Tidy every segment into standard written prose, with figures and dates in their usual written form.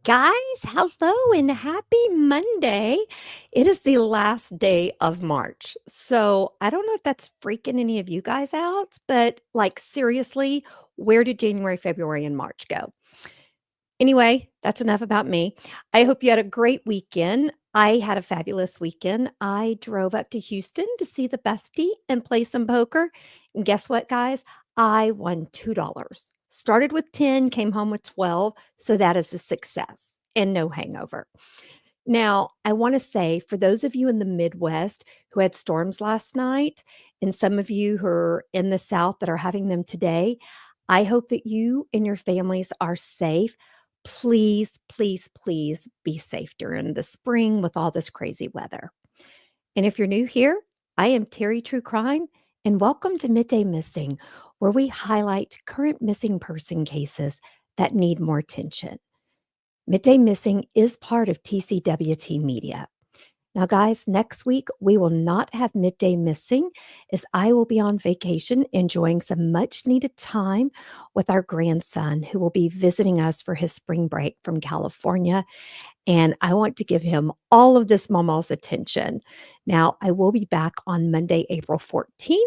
Guys, hello and happy Monday. It is the last day of March. So I don't know if that's freaking any of you guys out, but like seriously, where did January, February, and March go? Anyway, that's enough about me. I hope you had a great weekend. I had a fabulous weekend. I drove up to Houston to see the bestie and play some poker. And guess what, guys? I won $2. Started with 10, came home with 12. So that is a success and no hangover. Now, I want to say for those of you in the Midwest who had storms last night, and some of you who are in the South that are having them today, I hope that you and your families are safe. Please, please, please be safe during the spring with all this crazy weather. And if you're new here, I am Terry True Crime, and welcome to Midday Missing, where we highlight current missing person cases that need more attention. Midday Missing is part of TCWT Media. Now, guys, next week we will not have Midday Missing as I will be on vacation enjoying some much needed time with our grandson who will be visiting us for his spring break from California. And I want to give him all of this mama's attention. Now, I will be back on Monday, April 14th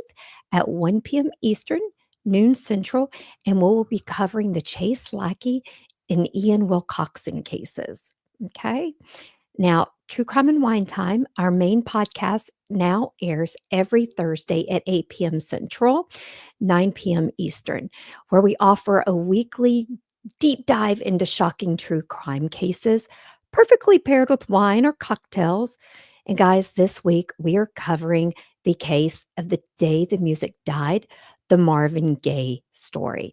at 1 p.m. Eastern, noon Central, and we will be covering the Chase Lackey and Ian Wilcoxon cases. Okay. Now, True Crime and Wine Time, our main podcast now airs every Thursday at 8 p.m. Central, 9 p.m. Eastern, where we offer a weekly deep dive into shocking true crime cases, perfectly paired with wine or cocktails. And guys, this week we are covering the case of the day the music died, the Marvin Gaye story.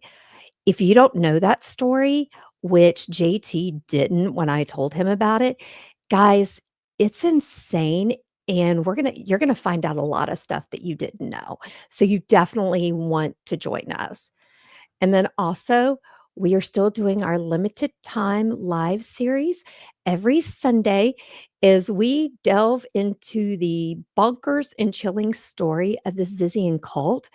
If you don't know that story, which JT didn't when I told him about it, guys, it's insane. And you're gonna find out a lot of stuff that you didn't know. So you definitely want to join us. And then also, we are still doing our limited time live series every Sunday as we delve into the bonkers and chilling story of the Zizian cult,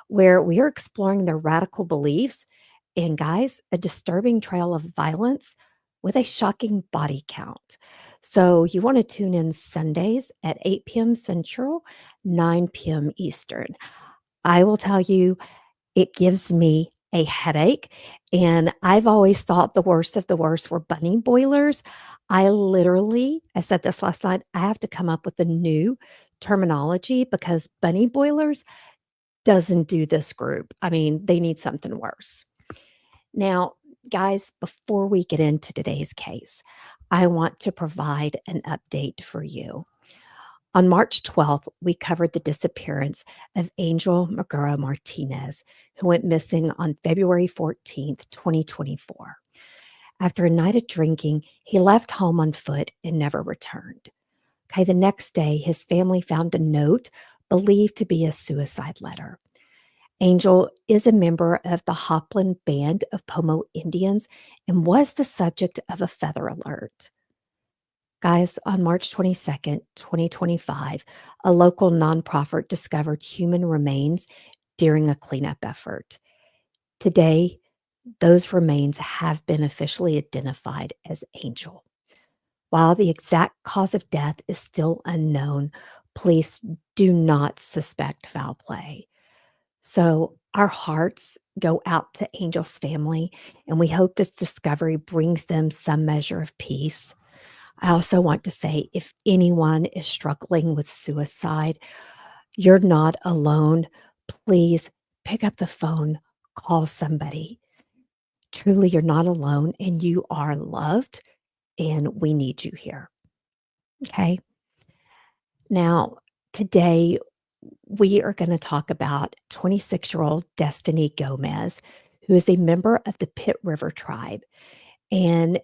where we are exploring their radical beliefs and, guys, a disturbing trail of violence with a shocking body count. So you want to tune in Sundays at 8 p.m. Central, 9 p.m. Eastern. I will tell you, it gives me a headache, and I've always thought the worst of the worst were bunny boilers. I said this last night, I have to come up with a new terminology because bunny boilers doesn't do this group. I mean, they need something worse. Now, guys, before we get into today's case, I want to provide an update for you. On March 12th, we covered the disappearance of Angel Magura Martinez, who went missing on February 14th, 2024. After a night of drinking, he left home on foot and never returned. Okay, the next day, his family found a note believed to be a suicide letter. Angel is a member of the Hopland Band of Pomo Indians and was the subject of a feather alert. Guys, on March 22nd, 2025, a local nonprofit discovered human remains during a cleanup effort. Today, those remains have been officially identified as Angel. While the exact cause of death is still unknown, police do not suspect foul play. So our hearts go out to Angel's family, and we hope this discovery brings them some measure of peace. I also want to say if anyone is struggling with suicide, you're not alone. Please pick up the phone, call somebody. Truly, you're not alone and you are loved, and we need you here. Okay. Now, today we are going to talk about 26-year-old Destiny Gomez, who is a member of the Pit River tribe and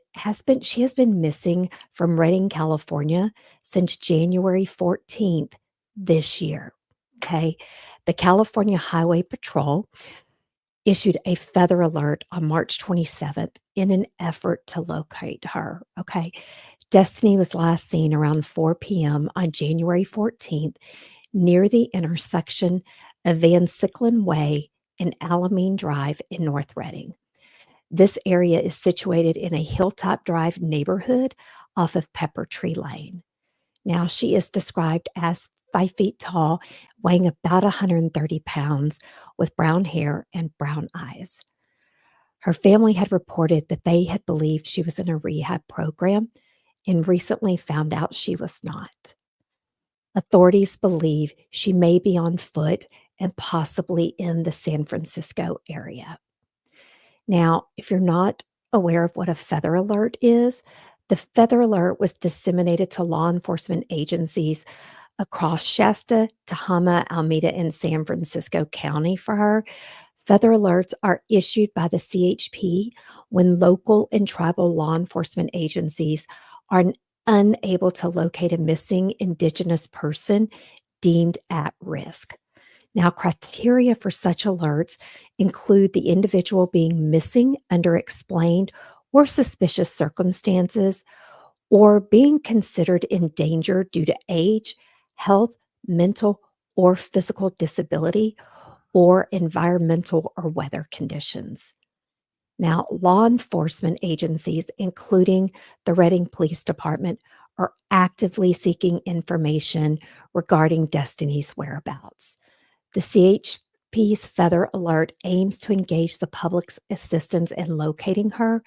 she has been missing from Redding, California since January 14th this year. Okay. The California Highway Patrol issued a feather alert on March 27th in an effort to locate her. Okay. Destiny was last seen around 4 p.m. on January 14th near the intersection of Van Sicklen Way and Alameen Drive in North Reading. This area is situated in a Hilltop Drive neighborhood off of Pepper Tree Lane. Now, she is described as 5 feet tall, weighing about 130 pounds, with brown hair and brown eyes. Her family had reported that they had believed she was in a rehab program and recently found out she was not. Authorities believe she may be on foot and possibly in the San Francisco area. Now, if you're not aware of what a feather alert is, the feather alert was disseminated to law enforcement agencies across Shasta, Tehama, Alameda, and San Francisco County for her. Feather alerts are issued by the CHP when local and tribal law enforcement agencies are unable to locate a missing Indigenous person deemed at risk. Now, criteria for such alerts include the individual being missing under explained or suspicious circumstances, or being considered in danger due to age, health, mental, or physical disability, or environmental or weather conditions. Now, law enforcement agencies, including the Reading Police Department, are actively seeking information regarding Destiny's whereabouts. The CHP's Feather Alert aims to engage the public's assistance in locating her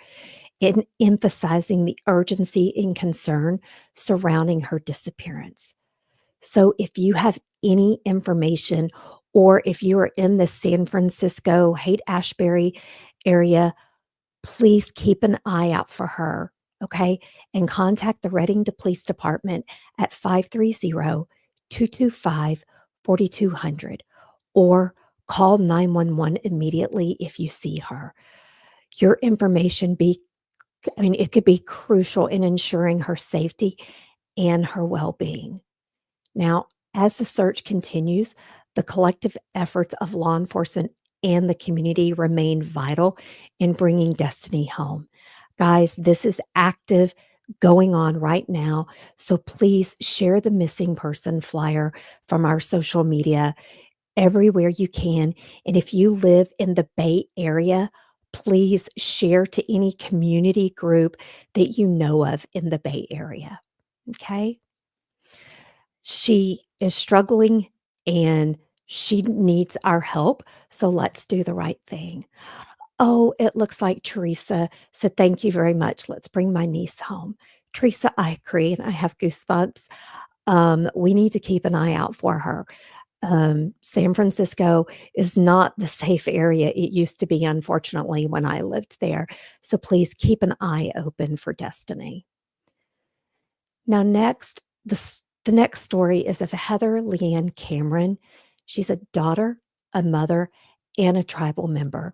and emphasizing the urgency and concern surrounding her disappearance. So, if you have any information, or if you are in the San Francisco, Haight Ashbury area, please keep an eye out for her, okay? And contact the Reading Police Department at 530-225-4200, or call 911 immediately if you see her. Your information it could be crucial in ensuring her safety and her well-being. Now, as the search continues, the collective efforts of law enforcement and the community remain vital in bringing Destiny home. Guys, this is active, going on right now. So please share the missing person flyer from our social media everywhere you can. And if you live in the Bay Area, please share to any community group that you know of in the Bay Area. Okay? She is struggling and she needs our help. So let's do the right thing. Oh, it looks like Teresa said, "Thank you very much. Let's bring my niece home." Teresa, I agree, and I have goosebumps. We need to keep an eye out for her. San Francisco is not the safe area it used to be, unfortunately, when I lived there. So please keep an eye open for Destiny. Now, next, the next story is of Heather Leanne Cameron. She's a daughter, a mother, and a tribal member.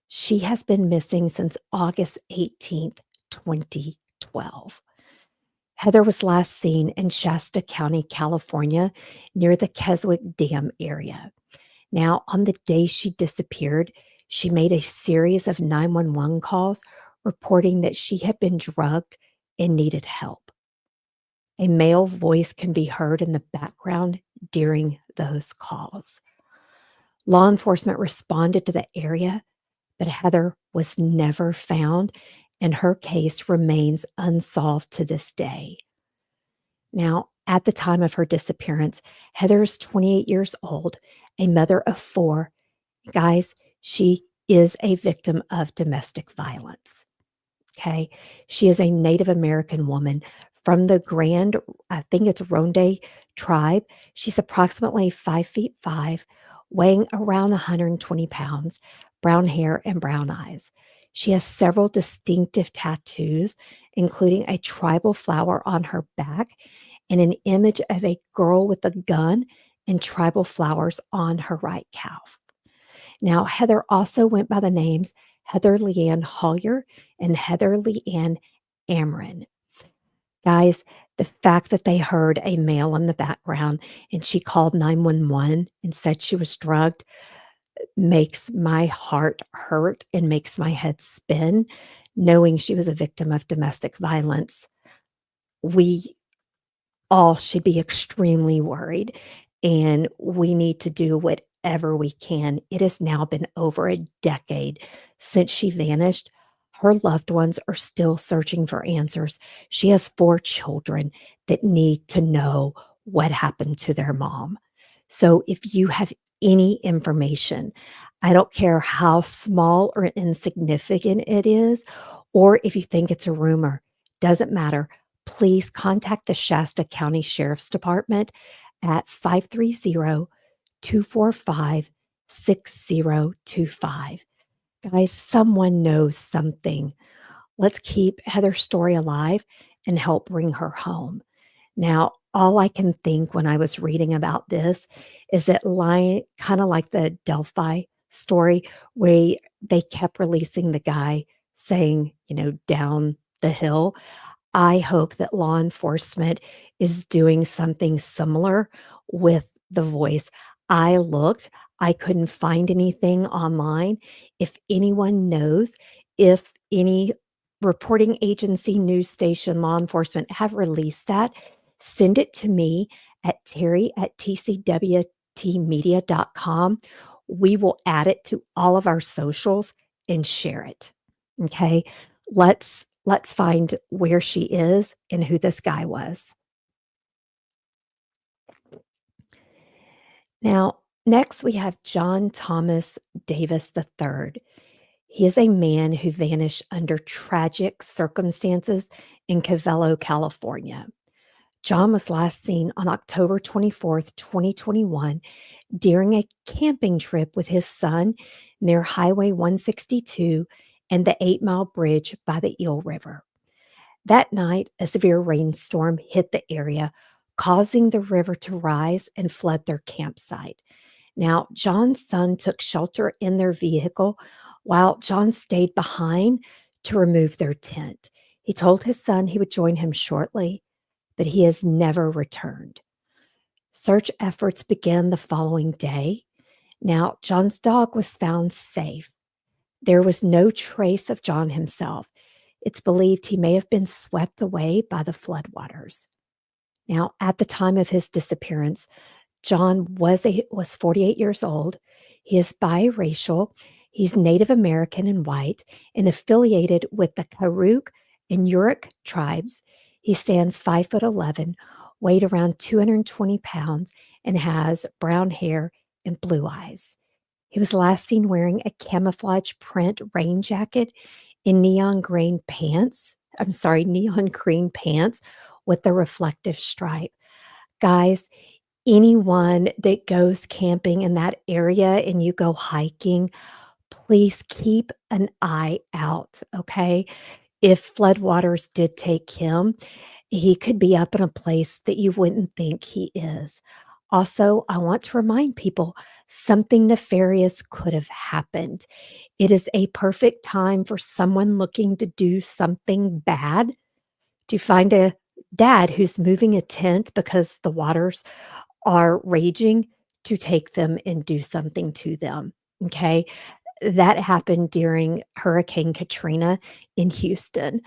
She has been missing since August 18th, 2012. Heather was last seen in Shasta County, California, near the Keswick Dam area. Now, on the day she disappeared, she made a series of 911 calls reporting that she had been drugged and needed help. A male voice can be heard in the background during those calls. Law enforcement responded to the area, but Heather was never found, and her case remains unsolved to this day. Now, at the time of her disappearance, Heather is 28 years old, a mother of four. Guys, she is a victim of domestic violence. Okay. She is a Native American woman from the Grand, I think it's Ronde Tribe. She's approximately 5'5", weighing around 120 pounds, brown hair and brown eyes. She has several distinctive tattoos, including a tribal flower on her back and an image of a girl with a gun and tribal flowers on her right calf. Now, Heather also went by the names Heather Leanne Hollier and Heather Leanne Amron. Guys, the fact that they heard a male in the background and she called 911 and said she was drugged makes my heart hurt and makes my head spin, knowing she was a victim of domestic violence. We all should be extremely worried, and we need to do whatever we can. It has now been over a decade since she vanished. Her loved ones are still searching for answers. She has 4 children that need to know what happened to their mom. So if you have any information, I don't care how small or insignificant it is, or if you think it's a rumor, doesn't matter. Please contact the Shasta County Sheriff's Department at 530-245-6025. Guys, someone knows something. Let's keep Heather's story alive and help bring her home. Now, all I can think when I was reading about this is that line, kind of like the Delphi story, where they kept releasing the guy saying, down the hill. I hope that law enforcement is doing something similar with the voice. I looked, I couldn't find anything online. If anyone knows if any reporting agency, news station, law enforcement have released that, send it to me at terry@tcwtmedia.com. We will add it to all of our socials and share it. Okay. Let's find where she is and who this guy was. Now, next we have John Thomas Davis III. He is a man who vanished under tragic circumstances in Cavello, California. John was last seen on October 24th, 2021, during a camping trip with his son near Highway 162 and the 8 Mile Bridge by the Eel River. That night, a severe rainstorm hit the area, causing the river to rise and flood their campsite. Now, John's son took shelter in their vehicle while John stayed behind to remove their tent. He told his son he would join him shortly, but he has never returned. Search efforts began the following day. Now, John's dog was found safe. There was no trace of John himself. It's believed he may have been swept away by the floodwaters. Now, at the time of his disappearance, John was 48 years old. He is biracial. He's Native American and white and affiliated with the Karuk and Yurok tribes. He stands 5'11", weighed around 220 pounds, and has brown hair and blue eyes. He was last seen wearing a camouflage print rain jacket and neon green pants with a reflective stripe. Guys, anyone that goes camping in that area and you go hiking, please keep an eye out, okay? If floodwaters did take him, he could be up in a place that you wouldn't think he is. Also, I want to remind people something nefarious could have happened. It is a perfect time for someone looking to do something bad to find a dad who's moving a tent because the waters are raging to take them and do something to them. Okay. That happened during Hurricane Katrina in Houston.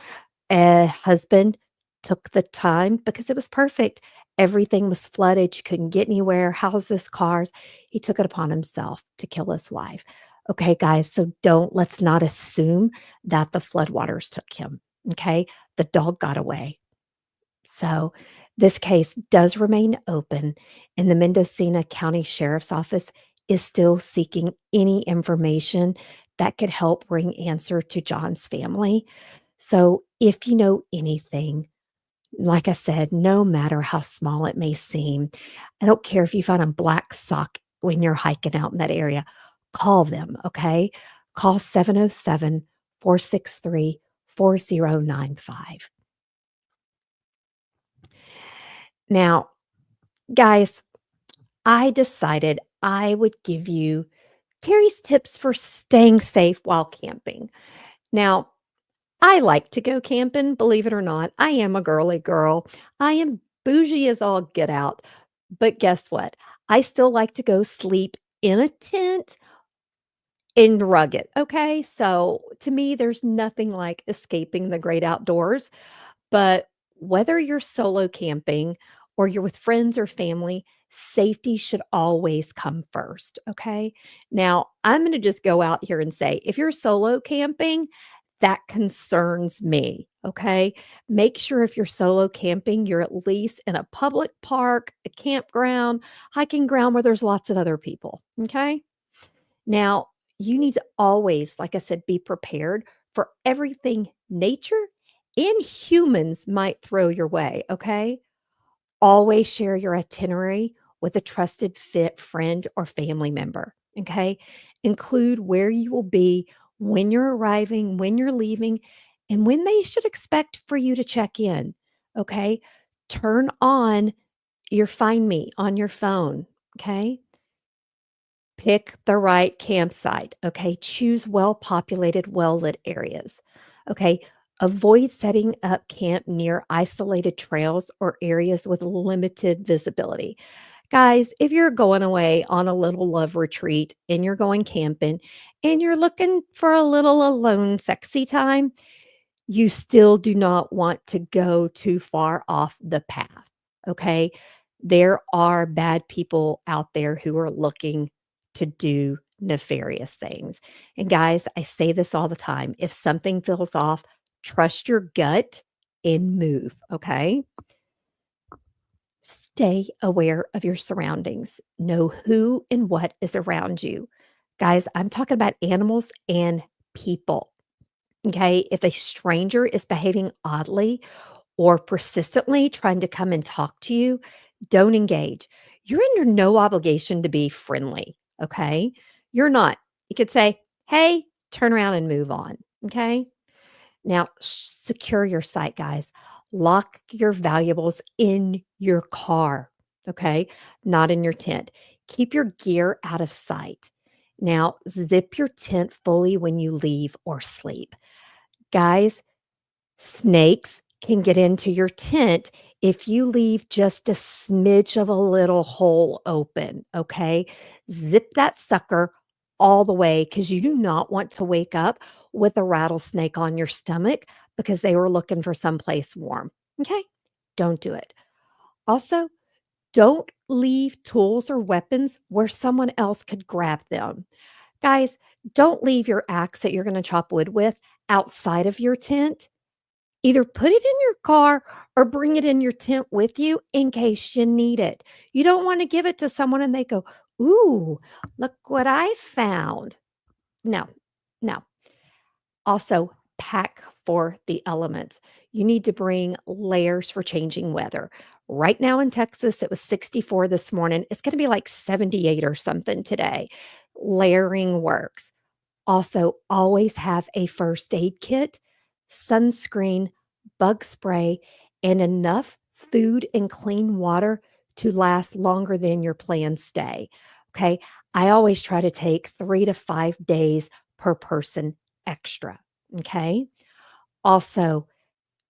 A husband took the time because it was perfect. Everything was flooded. You couldn't get anywhere, houses, cars. He took it upon himself to kill his wife. Okay, guys, so let's not assume that the floodwaters took him. Okay, the dog got away. So this case does remain open, and the Mendocino County Sheriff's Office is still seeking any information that could help bring answer to John's family. So if you know anything, like I said, no matter how small it may seem, I don't care if you find a black sock when you're hiking out in that area, call them, okay? Call 707-463-4095. Now, guys, I decided I would give you Terry's tips for staying safe while camping. Now, I like to go camping, believe it or not. I am a girly girl. I am bougie as all get out. But guess what? I still like to go sleep in a tent and rugged. Okay. So to me, there's nothing like escaping the great outdoors. But whether you're solo camping or you're with friends or family, safety should always come first. Okay. Now, I'm going to just go out here and say if you're solo camping, that concerns me. Okay. Make sure if you're solo camping, you're at least in a public park, a campground, hiking ground where there's lots of other people. Okay. Now, you need to always, like I said, be prepared for everything nature and humans might throw your way. Okay. Always share your itinerary with a trusted fit friend or family member. Okay. Include where you will be, when you're arriving, when you're leaving, and when they should expect for you to check in. Okay. Turn on your Find Me on your phone. Okay. Pick the right campsite. Okay. Choose well populated, well lit areas. Okay. Avoid setting up camp near isolated trails or areas with limited visibility. Guys, if you're going away on a little love retreat and you're going camping and you're looking for a little alone, sexy time, you still do not want to go too far off the path. Okay. There are bad people out there who are looking to do nefarious things. And guys, I say this all the time. If something feels off, trust your gut and move. Okay. Stay aware of your surroundings. Know who and what is around you. Guys, I'm talking about animals and people. Okay. If a stranger is behaving oddly or persistently trying to come and talk to you, don't engage. You're under no obligation to be friendly. Okay. You're not. You could say, hey, turn around and move on. Okay. Now, secure your site, guys. Lock your valuables in your car, okay? Not in your tent. Keep your gear out of sight. Now, zip your tent fully when you leave or sleep. Guys, snakes can get into your tent if you leave just a smidge of a little hole open, okay? Zip that sucker all the way because you do not want to wake up with a rattlesnake on your stomach because they were looking for someplace warm, okay? Don't do it. Also, don't leave tools or weapons where someone else could grab them. Guys, don't leave your axe that you're going to chop wood with outside of your tent. Either put it in your car or bring it in your tent with you in case you need it. You don't want to give it to someone and they go, ooh, look what I found. No, no. Also, pack for the elements. You need to bring layers for changing weather. Right now in Texas, it was 64 this morning. It's going to be like 78 or something today. Layering works. Also, always have a first aid kit, sunscreen, bug spray, and enough food and clean water to last longer than your planned stay. Okay. I always try to take 3 to 5 days per person extra. Okay. Also,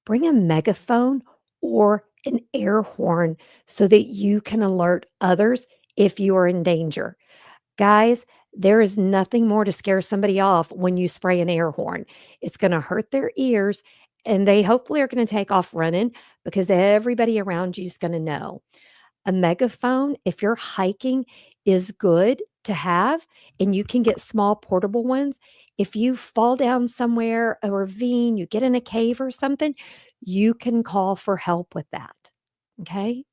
bring a megaphone or an air horn so that you can alert others if you are in danger. Guys, there is nothing more to scare somebody off when you spray an air horn. It's going to hurt their ears and they hopefully are going to take off running because everybody around you is going to know. A megaphone, if you're hiking, is good to have, and you can get small portable ones. If you fall down somewhere, a ravine, you get in a cave or something, you can call for help with that. Okay.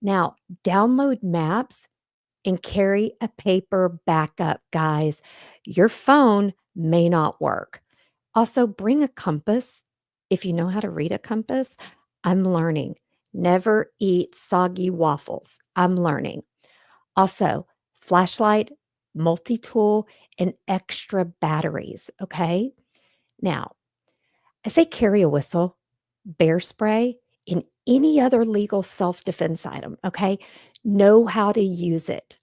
Now, download maps and carry a paper backup, guys. Your phone may not work. Also, bring a compass if you know how to read a compass. I'm learning. Never eat soggy waffles. I'm learning. Also, flashlight, multi tool, and extra batteries. Okay. Now, I say carry a whistle, bear spray, and any other legal self defense item. Okay. Know how to use it.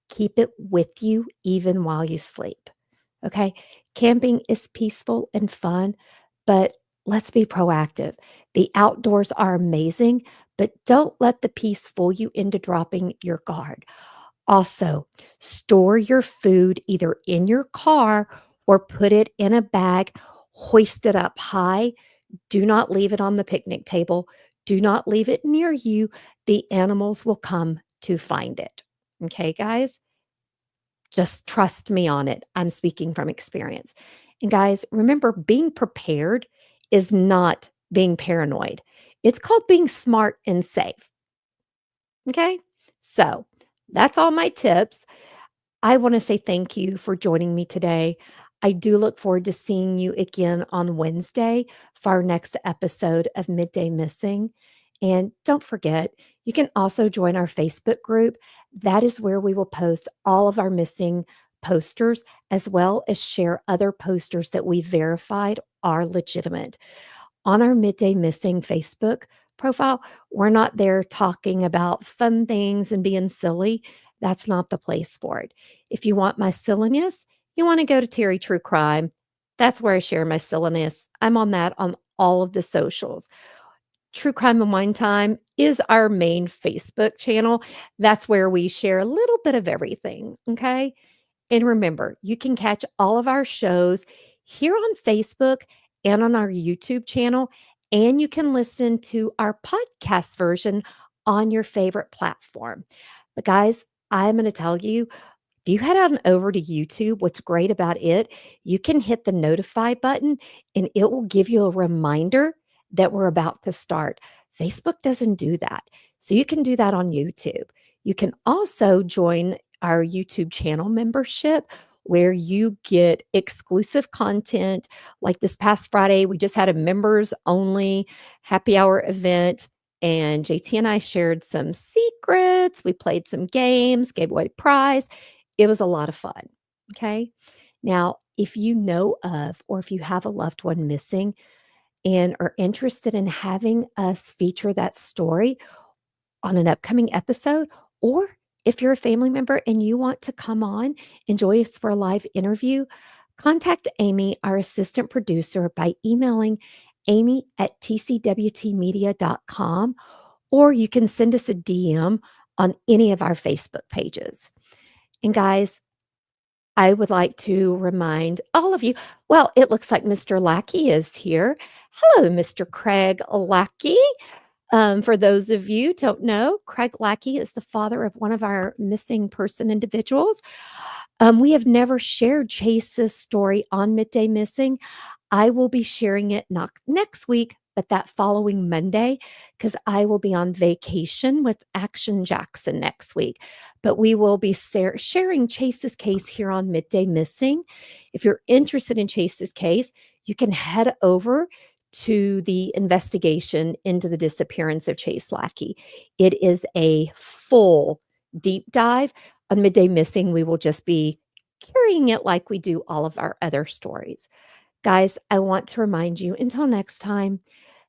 Keep it with you even while you sleep. Okay. Camping is peaceful and fun, but let's be proactive. The outdoors are amazing, but don't let the peace fool you into dropping your guard. Also, store your food either in your car or put it in a bag, hoist it up high. Do not leave it on the picnic table. Do not leave it near you. The animals will come to find it. Okay, guys? Just trust me on it. I'm speaking from experience. And guys, remember, being prepared is not being paranoid. It's called being smart and safe. Okay? So that's all my tips. I want to say thank you for joining me today. I do look forward to seeing you again on Wednesday for our next episode of Midday Missing. And don't forget, you can also join our Facebook group. That is where we will post all of our missing posters as well as share other posters that we verified are legitimate. On our Midday Missing Facebook profile, we're not there talking about fun things and being silly. That's not the place for it. If you want my silliness, you want to go to Terry True Crime. That's where I share my silliness. I'm on that on all of the socials. True Crime and Wine Time is our main Facebook channel. That's where we share a little bit of everything. Okay. And remember, you can catch all of our shows here on Facebook and on our YouTube channel. And you can listen to our podcast version on your favorite platform. But guys, I'm going to tell you, if you head on over to YouTube, what's great about it, you can hit the notify button and it will give you a reminder that we're about to start. Facebook doesn't do that. So you can do that on YouTube. You can also join our YouTube channel membership where you get exclusive content. Like this past Friday, we just had a members only happy hour event. And JT and I shared some secrets. We played some games, gave away a prize. It was a lot of fun. Okay. Now, if you know of, or if you have a loved one missing and are interested in having us feature that story on an upcoming episode, or if you're a family member and you want to come on and join us for a live interview, contact Amy, our assistant producer, by emailing amy@tcwtmedia.com, or you can send us a DM on any of our Facebook pages. And guys, I would like to remind all of you, well, it looks like Mr. Lackey is here. Hello, Mr. Craig Lackey. For those of you who don't know, Craig Lackey is the father of one of our missing person individuals. We have never shared Chase's story on Midday Missing. I will be sharing it not next week, but that following Monday, because I will be on vacation with Action Jackson next week. But we will be sharing Chase's case here on Midday Missing. If you're interested in Chase's case, you can head over to the investigation into the disappearance of Chase Lackey. It is a full deep dive. On Midday Missing, we will just be carrying it like we do all of our other stories. Guys, I want to remind you until next time,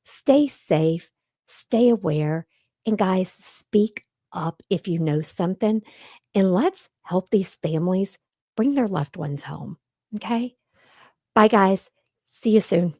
stay safe, stay aware, and guys, speak up if you know something, and let's help these families bring their loved ones home. Okay? Bye, guys. See you soon.